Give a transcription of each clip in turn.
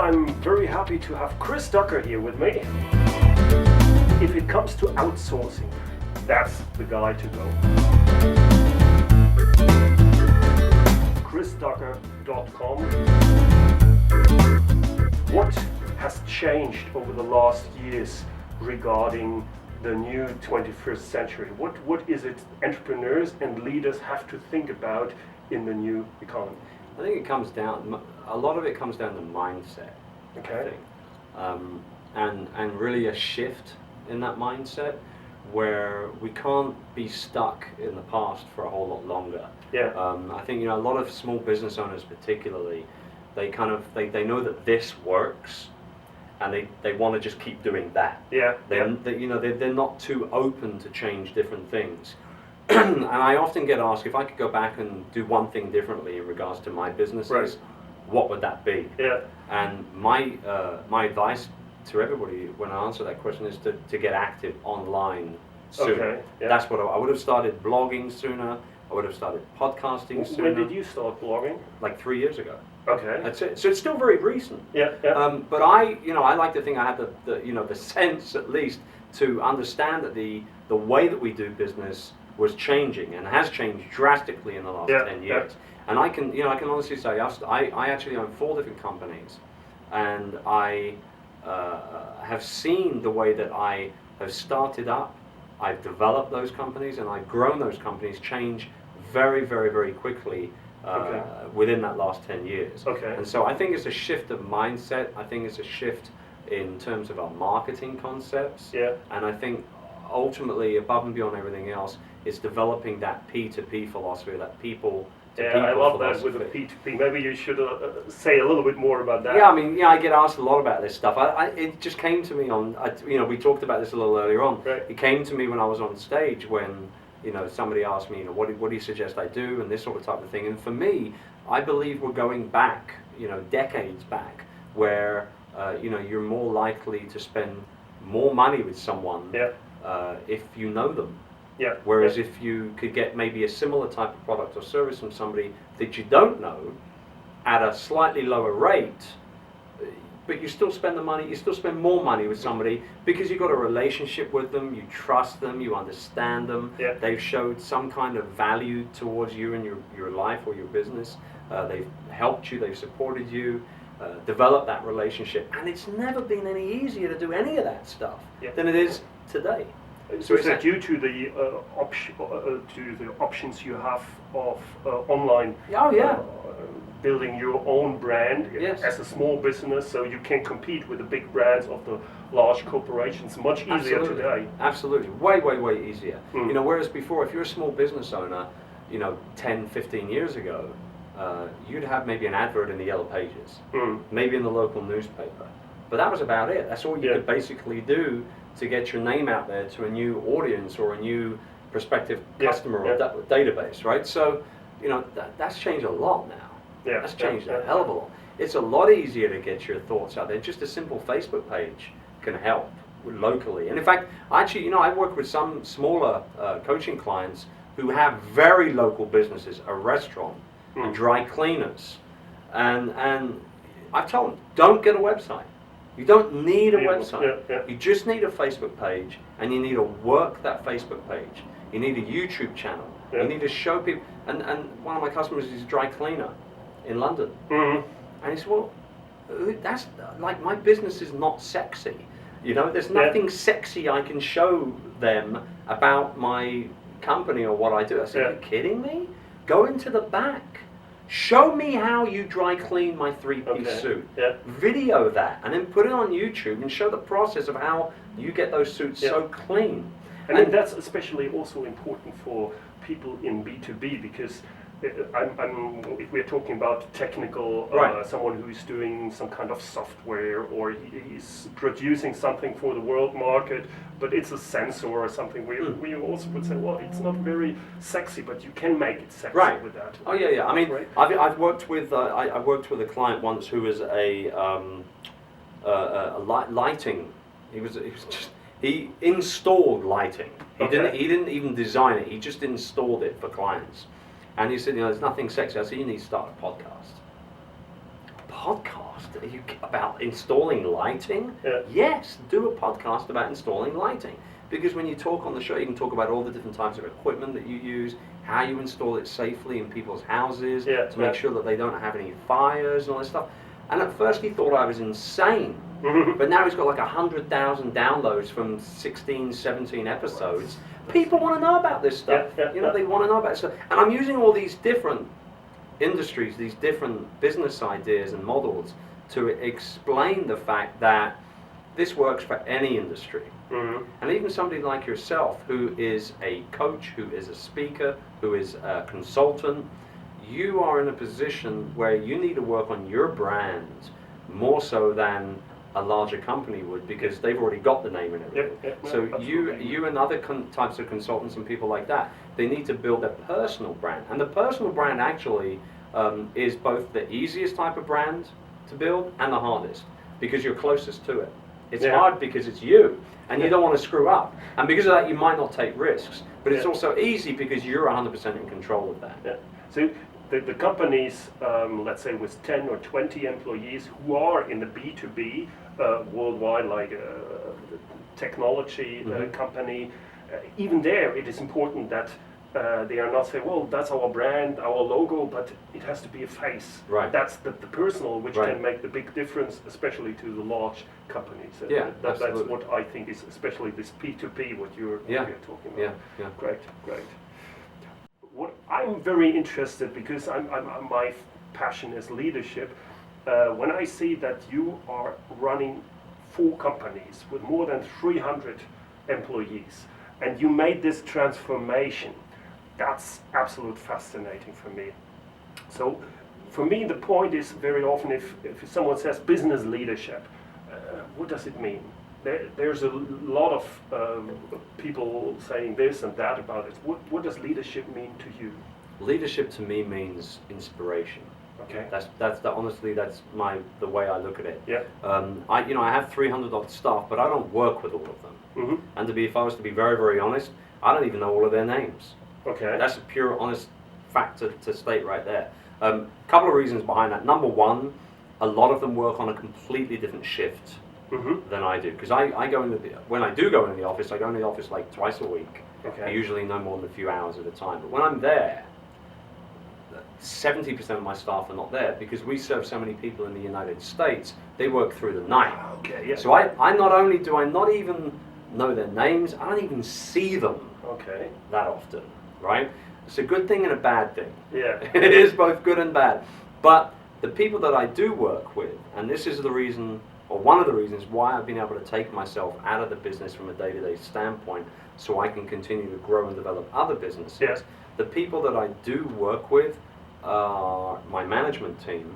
I'm very happy to have Chris Ducker here with me. If it comes to outsourcing, that's the guy to go. chrisducker.com. What has changed over the last years regarding the new 21st century? What is it entrepreneurs and leaders have to think about in the new economy? I think it comes down, a lot of it comes down to mindset, Okay. I think. And really a shift in that mindset where we can't be stuck in the past for a whole lot longer. Yeah. I think, a lot of small business owners particularly, they know that this works and they want to just keep doing that. Yeah. They're not too open to change different things. And I often get asked if I could go back and do one thing differently in regards to my businesses, Right. what would that be? Yeah. And my advice to everybody when I answer that question is to get active online sooner. Okay, yeah. That's what I would have started blogging sooner. I would have started podcasting sooner. When did you start blogging? Like 3 years ago. Okay. That's it. So it's still very recent. Yeah. Yeah. But I like to think I had the sense at least to understand that the way that we do business was changing and has changed drastically in the last 10 years. Yeah. And I can honestly say I actually own 4 different companies, and I have seen the way that I have started up, I've developed those companies, and I've grown those companies change very, very, very quickly within that last 10 years. Okay. And so I think it's a shift of mindset. I think it's a shift in terms of our marketing concepts. Yeah. And I think ultimately, above and beyond everything else, it's developing that P2P philosophy, that people to people I love that philosophy. with the P2P. Maybe you should say a little bit more about that. Yeah, I get asked a lot about this stuff. It just came to me we talked about this a little earlier on. Right. It came to me when I was on stage when, somebody asked me, what do you suggest I do, and this sort of type of thing. And for me, I believe we're going back, decades back, where, you're more likely to spend more money with someone if you know them. Yeah. Whereas if you could get maybe a similar type of product or service from somebody that you don't know at a slightly lower rate, but you still spend the money, you still spend more money with somebody because you've got a relationship with them, you trust them, you understand them, they've showed some kind of value towards you in your life or your business, they've helped you, they've supported you, develop that relationship, and it's never been any easier to do any of that stuff than it is today. So is it due to the options you have of online building your own brand as a small business, so you can compete with the big brands of the large corporations much easier today? Absolutely, way, way, way easier. Whereas before, if you're a small business owner, 10, 15 years ago, you'd have maybe an advert in the Yellow Pages, maybe in the local newspaper, but that was about it. That's all you could basically do to get your name out there to a new audience or a new prospective customer or database, right? So, that's changed a lot now. Yeah. That's changed a hell of a lot. It's a lot easier to get your thoughts out there. Just a simple Facebook page can help locally. And in fact, actually, I work with some smaller coaching clients who have very local businesses, a restaurant, and dry cleaners. And I've told them, don't get a website. You don't need a website. You just need a Facebook page, and you need to work that Facebook page. You need a YouTube channel. You need to show people. And one of my customers is a dry cleaner in London. And he said, well, that's like, my business is not sexy. There's nothing sexy I can show them about my company or what I do. I said, are you kidding me? Go into the back. Show me how you dry clean my 3-piece suit. Video that and then put it on YouTube and show the process of how you get those suits so clean. And that's especially also important for people in B2B, because if we're talking about technical, someone who's doing some kind of software or he's producing something for the world market, but it's a sensor or something, we also would say, well, it's not very sexy, but you can make it sexy with that. Oh yeah. I mean, I've worked with I worked with a client once who was a lighting. He installed lighting. He didn't even design it. He just installed it for clients. And he said, there's nothing sexy. I said, you need to start a podcast. podcast about installing lighting? Yeah. Yes, do a podcast about installing lighting. Because when you talk on the show, you can talk about all the different types of equipment that you use, how you install it safely in people's houses, to make sure that they don't have any fires and all this stuff. And at first he thought I was insane, but now he's got like 100,000 downloads from 16, 17 episodes. People want to know about this stuff. They want to know about it. So, and I'm using all these different industries, these different business ideas and models to explain the fact that this works for any industry. And even somebody like yourself, who is a coach, who is a speaker, who is a consultant, you are in a position where you need to work on your brand more so than a larger company would, because they've already got the name and everything. So you and other types of consultants and people like that, they need to build a personal brand. And the personal brand actually is both the easiest type of brand to build and the hardest, because you're closest to it. It's hard because it's you, and you don't want to screw up. And because of that, you might not take risks. But it's also easy because you're 100% in control of that. So the companies, let's say with 10 or 20 employees who are in the B2B worldwide, like a technology company, even there it is important that they are not saying, well, that's our brand, our logo, but it has to be a face. Right. That's the personal, which can make the big difference, especially to the large companies. That's what I think is, especially this P2P, what you're talking about. Great. What I'm very interested, because my passion is leadership. When I see that you are running 4 companies with more than 300 employees, and you made this transformation, that's absolutely fascinating for me. So for me, the point is very often if someone says business leadership, what does it mean? There's a lot of people saying this and that about it. What does leadership mean to you? Leadership to me means inspiration. Okay. Honestly, that's the way I look at it. Yeah. I have 300 odd staff, but I don't work with all of them. And if I was to be very, very honest, I don't even know all of their names. Okay. That's a pure, honest fact to state right there. Couple of reasons behind that. Number one, a lot of them work on a completely different shift than I do. Because when I do go into the office, I go into the office like twice a week. Okay. Usually no more than a few hours at a time. But when I'm there, 70% of my staff are not there, because we serve so many people in the United States, they work through the night. Okay, yeah. So I not only do I not even know their names, I don't even see them that often, right? It's a good thing and a bad thing. Yeah. It is both good and bad. But the people that I do work with, and this is the reason, or one of the reasons why I've been able to take myself out of the business from a day-to-day standpoint, so I can continue to grow and develop other businesses. Yeah. The people that I do work with, my management team,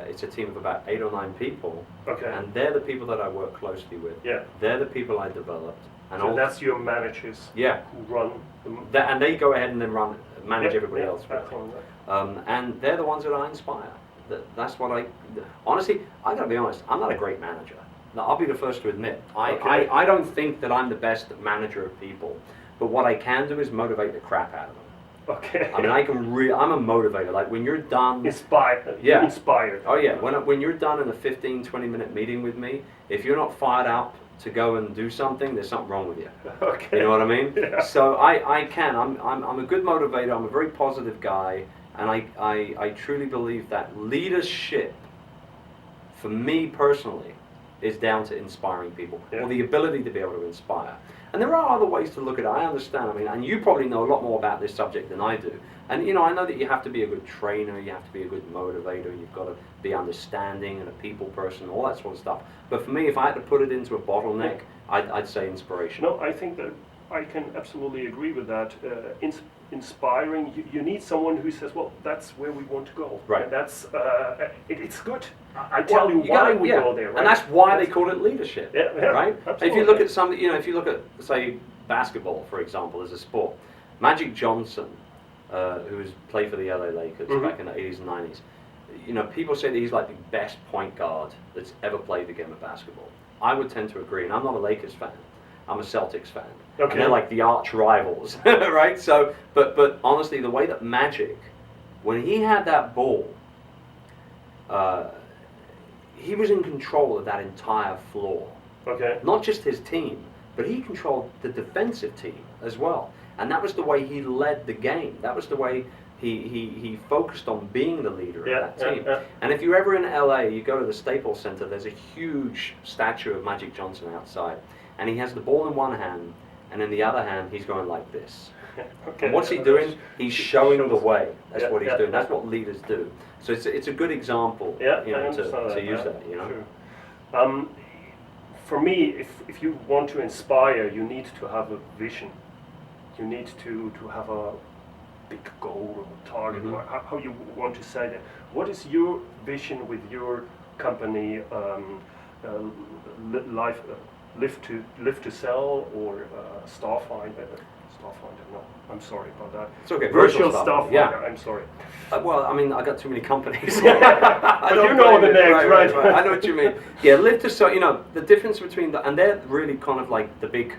it's a team of about 8 or 9 people, and they're the people that I work closely with. Yeah. They're the people I developed. And so that's your managers who run them. And they go ahead and then manage everybody else. Really. And they're the ones that I inspire. That's what honestly, I gotta be honest, I'm not a great manager. I'll be the first to admit. I don't think that I'm the best manager of people, but what I can do is motivate the crap out of them. Okay. I mean, I'm a motivator. Like when you're done... Inspired. Yeah. Inspired. Oh yeah, when you're done in a 15, 20-minute meeting with me, if you're not fired up to go and do something, there's something wrong with you. Okay. You know what I mean? Yeah. So I'm a good motivator, I'm a very positive guy, and I truly believe that leadership, for me personally, is down to inspiring people, or the ability to be able to inspire. And there are other ways to look at it, I understand. I mean, and you probably know a lot more about this subject than I do. And I know that you have to be a good trainer, you have to be a good motivator, you've got to be understanding and a people person, all that sort of stuff. But for me, if I had to put it into a bottleneck, I'd say inspiration. No, I think that I can absolutely agree with that. Inspiring, you need someone who says, well, that's where we want to go. Right. And that's, it's good. I tell you why we go there, right? And that's why they call it leadership, right? Absolutely. If you look at if you look at, say, basketball, for example, as a sport, Magic Johnson, who played for the LA Lakers back in the 80s and 90s, people say that he's like the best point guard that's ever played the game of basketball. I would tend to agree, and I'm not a Lakers fan. I'm a Celtics fan. Okay. And they're like the arch rivals, right? So, but honestly, the way that Magic, when he had that ball, he was in control of that entire floor. Okay. Not just his team, but he controlled the defensive team as well. And that was the way he led the game. That was the way he focused on being the leader of that team. And if you're ever in LA, you go to the Staples Center, there's a huge statue of Magic Johnson outside. And he has the ball in one hand, and in the other hand, he's going like this. Okay. And what's he doing? He's showing the way. That's what he's doing. That's what leaders do. So it's a good example, to use that. True. For me, if you want to inspire, you need to have a vision. You need to have a big goal or target, or how you want to say that. What is your vision with your company, Live to Sell or Starfinder? Starfinder, no, I'm sorry about that. It's okay. Virtual Starfinder, I'm sorry. Well, I mean, I got too many companies. But you know the names, right? I know what you mean. Yeah, Live to Sell, the difference between and they're really kind of like the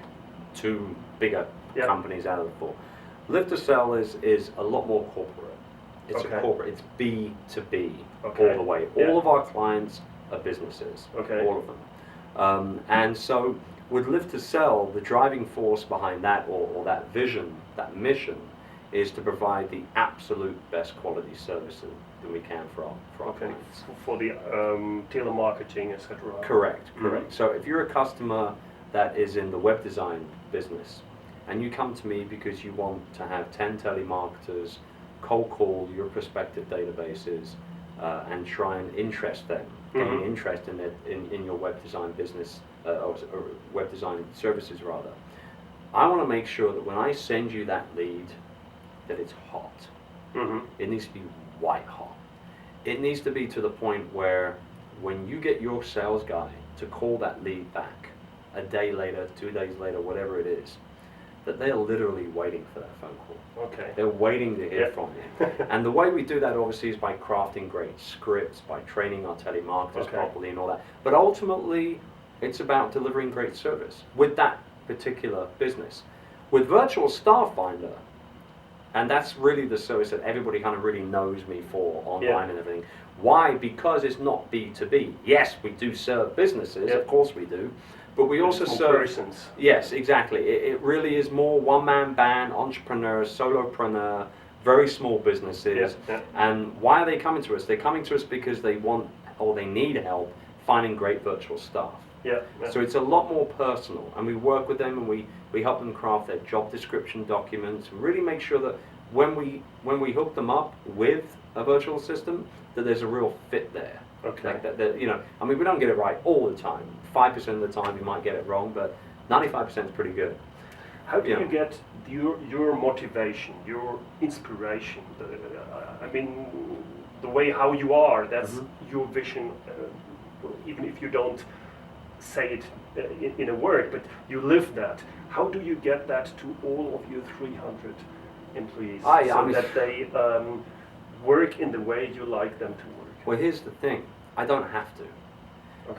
two bigger companies out of the four. Live to Sell is a lot more corporate. It's a corporate, it's B2B all the way. All of our clients are businesses, all of them. And so with Live to Sell, the driving force behind that, or that vision, that mission, is to provide the absolute best quality service that we can for our clients. For the telemarketing, etc. Correct. So if you're a customer that is in the web design business, and you come to me because you want to have 10 telemarketers cold call your prospective databases and try and interest them, gain interest in your web design business, or web design services rather. I want to make sure that when I send you that lead, that it's hot. It needs to be white hot. It needs to be to the point where when you get your sales guy to call that lead back a day later, 2 days later, whatever it is, that they're literally waiting for that phone call. Okay. They're waiting to hear from you. And the way we do that obviously is by crafting great scripts, by training our telemarketers properly and all that. But ultimately, it's about delivering great service with that particular business. With Virtual Starfinder, and that's really the service that everybody kind of really knows me for online and everything. Why? Because it's not B2B. Yes, we do serve businesses, of course we do. But we also serve persons. Yes, exactly. It really is more one-man band, entrepreneurs, solopreneur, very small businesses. And why are they coming to us? They're coming to us because they want or they need help finding great virtual staff. So it's a lot more personal, and we work with them and we help them craft their job description documents and really make sure that when we hook them up with a virtual system, that there's a real fit there. Like that, I mean, we don't get it right all the time. 5% of the time we might get it wrong, but 95% is pretty good. How do you get your motivation, your inspiration? I mean, the way how you are, that's your vision, even if you don't say it in a word, but you live that. How do you get that to all of your 300 employees that they work in the way you like them to work? Well, here's the thing. I don't have to.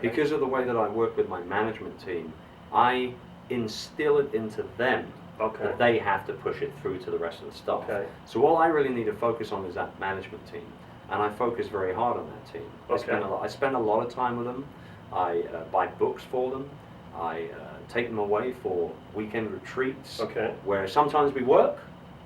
Because of the way that I work with my management team, I instill it into them that they have to push it through to the rest of the staff. So all I really need to focus on is that management team. And I focus very hard on that team. I spend a lot of time with them. I buy books for them. I take them away for weekend retreats where sometimes we work,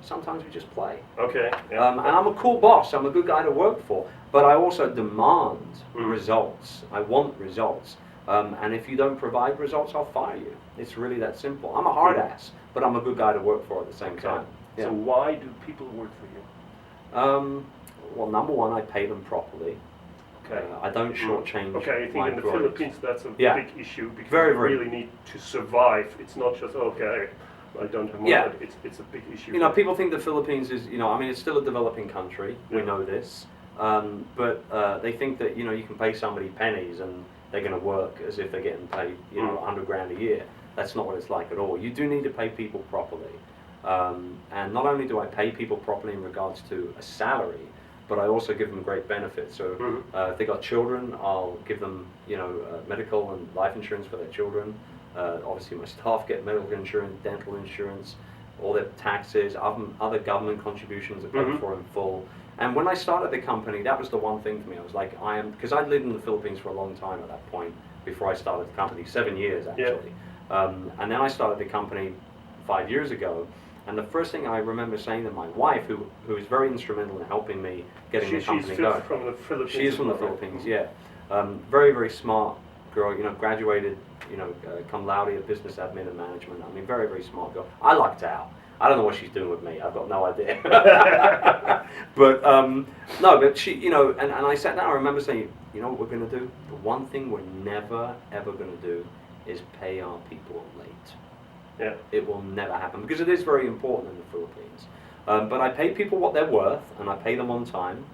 sometimes we just play. And I'm a cool boss. I'm a good guy to work for. But I also demand results. I want results. And if you don't provide results, I'll fire you. It's really that simple. I'm a hard ass, but I'm a good guy to work for at the same time. So why do people work for you? Well, number one, I pay them properly. I don't shortchange. I think in the Philippines that's a big issue because you really need to survive. It's not just I don't have money, but it's a big issue. People think the Philippines is, I mean, it's still a developing country. We know this. But they think that you can pay somebody pennies and they're going to work as if they're getting paid $100,000 a year. That's not what it's like at all. You do need to pay people properly, and not only do I pay people properly in regards to a salary, but I also give them great benefits. So if they got children, I'll give them medical and life insurance for their children. Obviously, my staff get medical insurance, dental insurance. all their taxes, other government contributions are paid for in full. And when I started the company, that was the one thing for me. I was like, because I'd lived in the Philippines for a long time at that point before I started the company, 7 years actually. And then I started the company 5 years ago. And the first thing I remember saying to my wife, who is very instrumental in helping me getting the company going. She's from the Philippines. She is from the Philippines, yeah. Very, very smart girl, graduated, cum laude of business admin and management. I mean, very, very smart girl. I lucked out. I don't know what she's doing with me. I've got no idea. But no, but she, and I sat down. I remember saying, you know what we're going to do? The one thing we're never ever going to do is pay our people late. Yeah. It will never happen because it is very important in the Philippines. But I pay people what they're worth, and I pay them on time.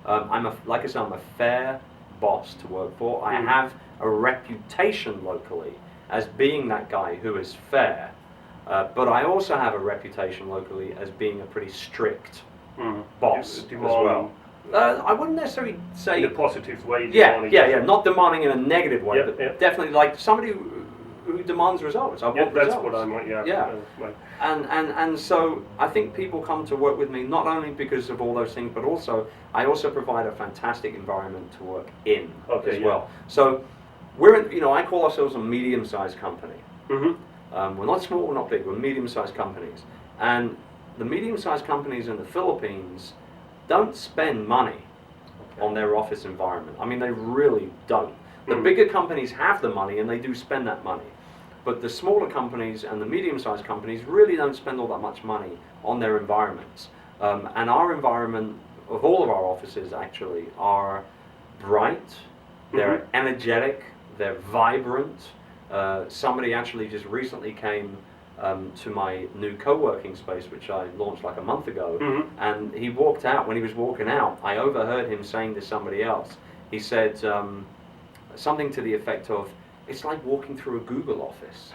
Like I said, I'm a fair boss to work for. I have a reputation locally as being that guy who is fair. But I also have a reputation locally as being a pretty strict boss as well. I wouldn't necessarily say in a positive way. Yeah, not demanding in a negative way, but definitely like somebody who demands results. I want that's results. what I want. Right. And so I think people come to work with me not only because of all those things, but also I also provide a fantastic environment to work in as well. So we're I call ourselves a medium-sized company. We're not small, we're not big, we're medium-sized companies. And the medium-sized companies in the Philippines don't spend money on their office environment. I mean, they really don't. The bigger companies have the money and they do spend that money. But the smaller companies and the medium-sized companies really don't spend all that much money on their environments. And our environment, of all of our offices actually, are bright, they're energetic, they're vibrant. Somebody actually just recently came to my new co-working space, which I launched like a month ago, and he walked out. When he was walking out, I overheard him saying to somebody else, he said something to the effect of, it's like walking through a Google office.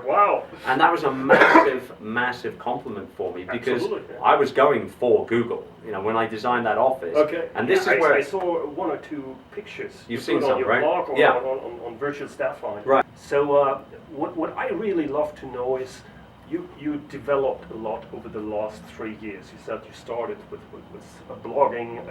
Wow. And that was a massive, massive compliment for me because I was going for Google, when I designed that office. Okay. And this is where I saw one or two pictures. You've seen some, on your right? blog or on Virtual Staff Line. Right. So what I really love to know is you developed a lot over the last 3 years. You said you started with blogging,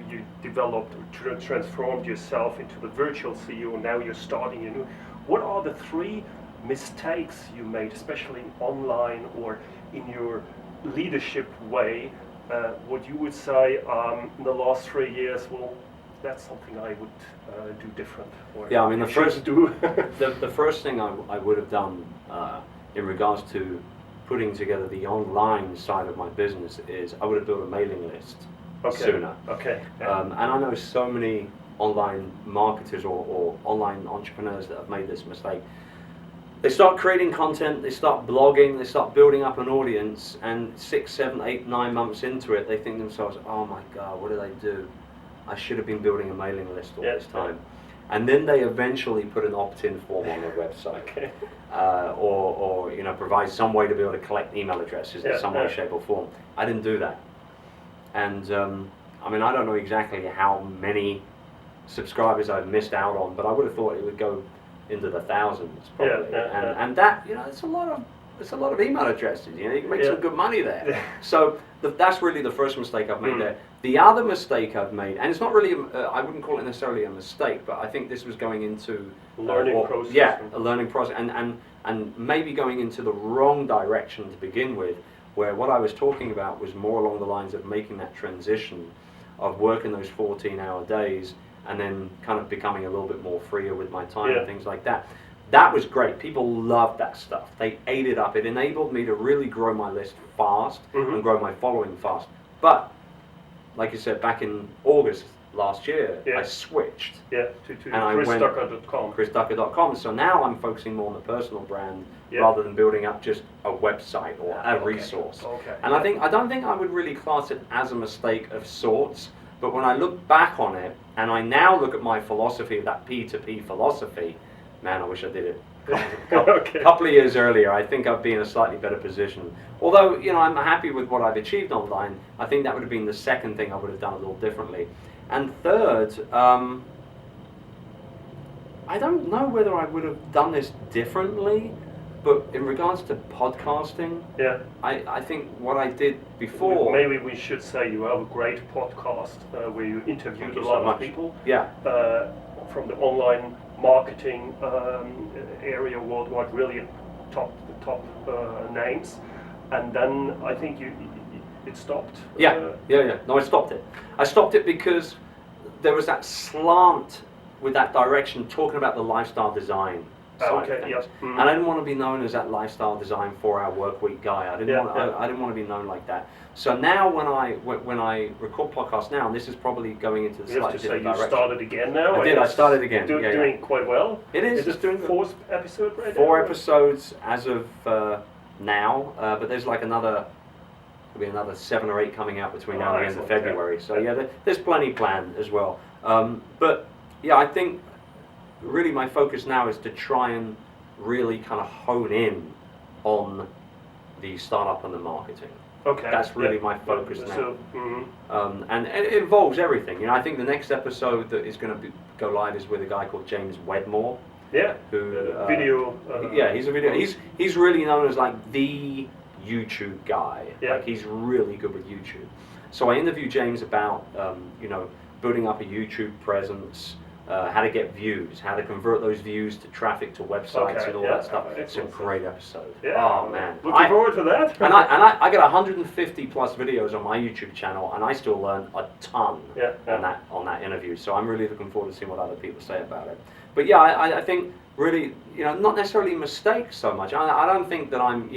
you developed, transformed yourself into the virtual CEO, now you're starting a new. What are the 3 mistakes you made, especially online or in your leadership way, what you would say in the last 3 years, well, that's something I would do different? Or yeah, I mean, the first thing I would have done in regards to putting together the online side of my business is I would have built a mailing list sooner. Okay. And I know so many online marketers or online entrepreneurs that have made this mistake. They start creating content, they start blogging, they start building up an audience, and 6, 7, 8, 9 months into it, they think to themselves, oh my God, what did I do? I should have been building a mailing list all this time. And then they eventually put an opt-in form on their website, or provide some way to be able to collect email addresses in some way, shape, or form. I didn't do that, and I mean, I don't know exactly how many subscribers I've missed out on, but I would have thought it would go into the thousands probably. And that it's a lot of email addresses. You can make some good money there. So that's really the first mistake I've made there. The other mistake I've made, and it's not really, I wouldn't call it necessarily a mistake, but I think this was going into learning process. Yeah, a learning process, and maybe going into the wrong direction to begin with, where what I was talking about was more along the lines of making that transition of working those 14-hour days and then kind of becoming a little bit more freer with my time and things like that. That was great. People loved that stuff. They ate it up. It enabled me to really grow my list fast and grow my following fast. But, like you said, back in August last year, I switched. To chrisducker.com. chrisducker.com. So now I'm focusing more on the personal brand rather than building up just a website or a resource. And I don't think I would really class it as a mistake of sorts. But when I look back on it, and I now look at my philosophy, that P2P philosophy, man, I wish I did it a couple of years earlier. I think I'd be in a slightly better position. Although, I'm happy with what I've achieved online, I think that would have been the second thing I would have done a little differently. And third, I don't know whether I would have done this differently, But in regards to podcasting, Yeah. I think what I did before. Maybe we should say you have a great podcast where you interviewed a lot of people. Yeah. From the online marketing area worldwide, really top names, and then I think it stopped. Yeah. No, I stopped it. I stopped it because there was that slant with that direction, talking about the lifestyle design side of things. Yes. And I didn't want to be known as that lifestyle design 4-hour work week guy. I didn't want to be known like that. So now when I record podcasts now, and this is probably going into the slightly different direction. You started again now? I started again. Doing quite well. It is. Is it doing the 4th episode right now? 4 episodes as of now, but there's like another 7 or 8 coming out between now and the end of February. So there's plenty planned as well. But yeah, I think really my focus now is to try and really kind of hone in on the startup and the marketing. Okay. That's really my focus now. So, and it involves everything. I think the next episode that is going to go live is with a guy called James Wedmore. Yeah. Who video. He's a video. He's really known as like the YouTube guy. Yeah. Like he's really good with YouTube. So I interviewed James about building up a YouTube presence, how to get views, how to convert those views to traffic to websites and all that stuff. It's a great episode. Yeah. Oh man, looking forward to that. and I got 150 plus videos on my YouTube channel, and I still learn a ton on that interview. So I'm really looking forward to seeing what other people say about it. But yeah, I think really, not necessarily mistakes so much. I don't think that I'm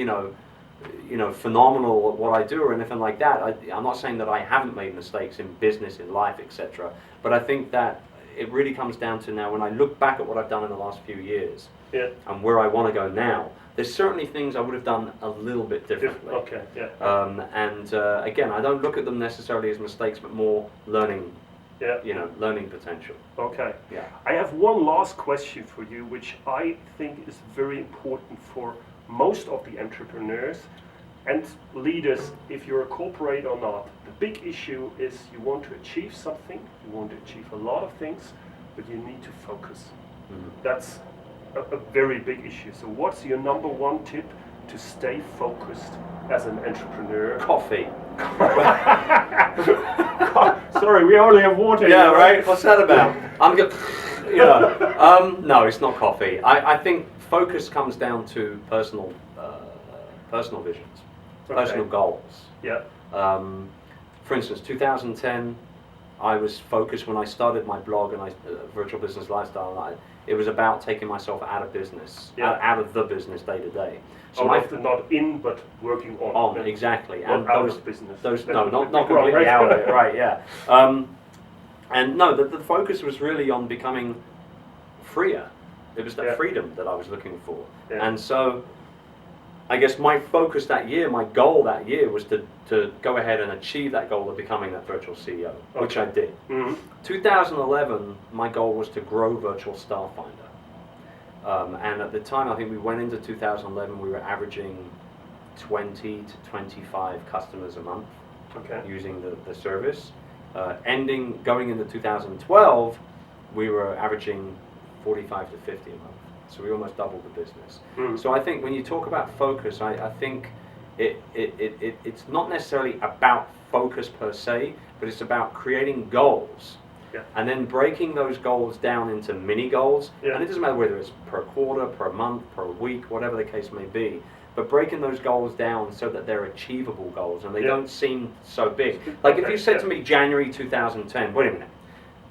phenomenal at what I do or anything like that. I'm not saying that I haven't made mistakes in business, in life, etc. But I think that it really comes down to now, when I look back at what I've done in the last few years and where I want to go now, there's certainly things I would have done a little bit differently. Okay, yeah. Again, I don't look at them necessarily as mistakes, but more learning. Yeah. Learning potential. Okay. Yeah. I have one last question for you, which I think is very important for most of the entrepreneurs and leaders, if you're a corporate or not. The big issue is you want to achieve something, you want to achieve a lot of things, but you need to focus. That's a very big issue. So what's your number one tip to stay focused as an entrepreneur? Coffee. Sorry, we only have water. Yeah, right. What's that about? I'm good. No, it's not coffee. I think focus comes down to personal visions, personal goals. Yeah. For instance, 2010, I was focused when I started my blog and Virtual Business Lifestyle. It was about taking myself out of business, out of the business day to day. So not in, but working on. Exactly. And out of business. Not completely out of it. Right. Yeah. And no, the focus was really on becoming freer. It was that freedom that I was looking for. Yeah. And so, I guess my focus that year, my goal that year, was to go ahead and achieve that goal of becoming that virtual CEO, which I did. 2011, my goal was to grow Virtual Staff Finder. And at the time, I think we went into 2011, we were averaging 20 to 25 customers a month using the service. Going into 2012, we were averaging 45 to 50 a month. So we almost doubled the business. So I think when you talk about focus, I think it's not necessarily about focus per se, but it's about creating goals. Yeah. And then breaking those goals down into mini goals, and it doesn't matter whether it's per quarter, per month, per week, whatever the case may be, but breaking those goals down so that they're achievable goals and they don't seem so big. Like if you said to me January 2010, wait a minute,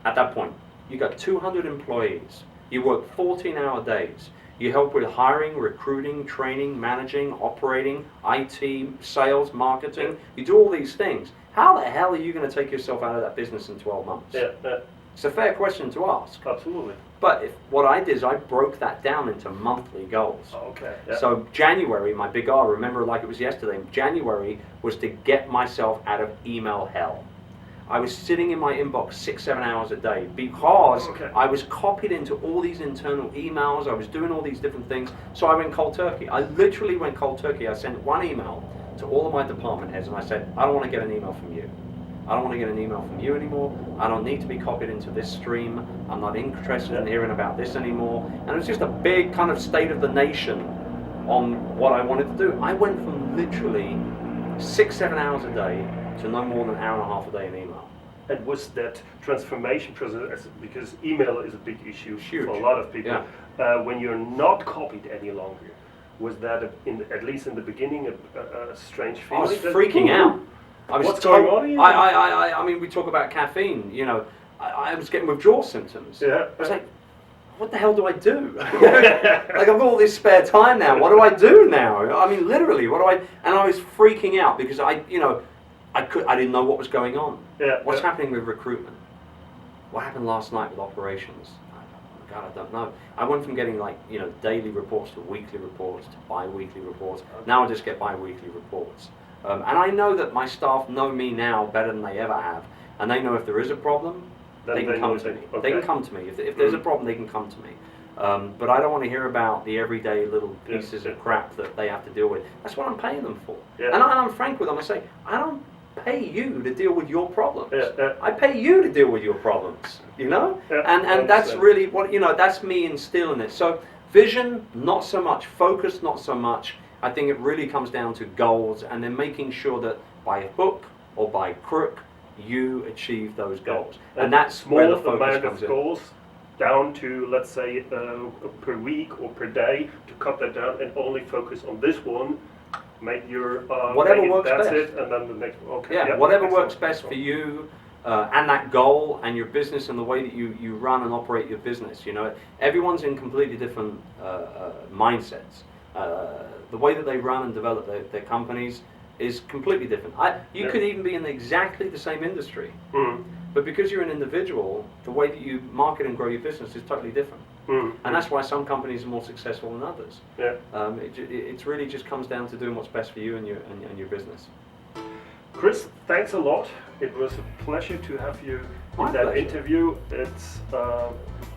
at that point, you got 200 employees, you work 14-hour days, you help with hiring, recruiting, training, managing, operating, IT, sales, marketing, you do all these things. How the hell are you going to take yourself out of that business in 12 months? It's a fair question to ask. Absolutely. But what I did is I broke that down into monthly goals. So January, my big R, remember like it was yesterday, January was to get myself out of email hell. I was sitting in my inbox 6-7 hours a day because I was copied into all these internal emails, I was doing all these different things, so I went cold turkey. I literally went cold turkey. I sent one email to all of my department heads and I said, I don't want to get an email from you. I don't want to get an email from you anymore. I don't need to be copied into this stream. I'm not interested in hearing about this anymore. And it was just a big kind of state of the nation on what I wanted to do. I went from literally 6-7 hours a day to no more than an hour and a half a day in email. And was that transformation process, because email is a big issue Huge. for a lot of people, Yeah. when you're not copied any longer, was that, at least in the beginning, a strange feeling? I was freaking out. What's going on here? I mean, we talk about caffeine, you know, I was getting withdrawal symptoms. Yeah. I was like, what the hell do I do? Like, I've got all this spare time now, what do I do now? I mean, literally, and I was freaking out because I didn't know what was going on. Yeah, What's happening with recruitment? What happened last night with operations? God, I don't know. I went from getting daily reports to weekly reports to bi-weekly reports. Now I just get bi-weekly reports. And I know that my staff know me now better than they ever have. And they know if there is a problem, they can come to me. They can come to me. If there's a problem, they can come to me. But I don't want to hear about the everyday little pieces of crap that they have to deal with. That's what I'm paying them for. Yeah. And I'm frank with them. I say, I don't pay you to deal with your problems. Yeah. I pay you to deal with your problems, you know? Yeah, And that's really what, that's me instilling it. So vision, not so much. Focus, not so much. I think it really comes down to goals and then making sure that by hook or by crook, you achieve those goals. Yeah. And that's small where the focus amount comes of in. goals down to, let's say, per week or per day, to cut that down and only focus on this one. Make your whatever make it, works that's best. it, and then the next one. Okay. Yeah, Yep, whatever excellent. works best for you and that goal and your business and the way that you run and operate your business. You know, everyone's in completely different mindsets. The way that they run and develop their companies is completely different. You could even be in exactly the same industry, but because you're an individual, the way that you market and grow your business is totally different. And that's why some companies are more successful than others. Yeah. It really just comes down to doing what's best for you and your business. Chris, thanks a lot. It was a pleasure to have you My in that pleasure. interview. It's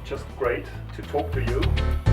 just great to talk to you.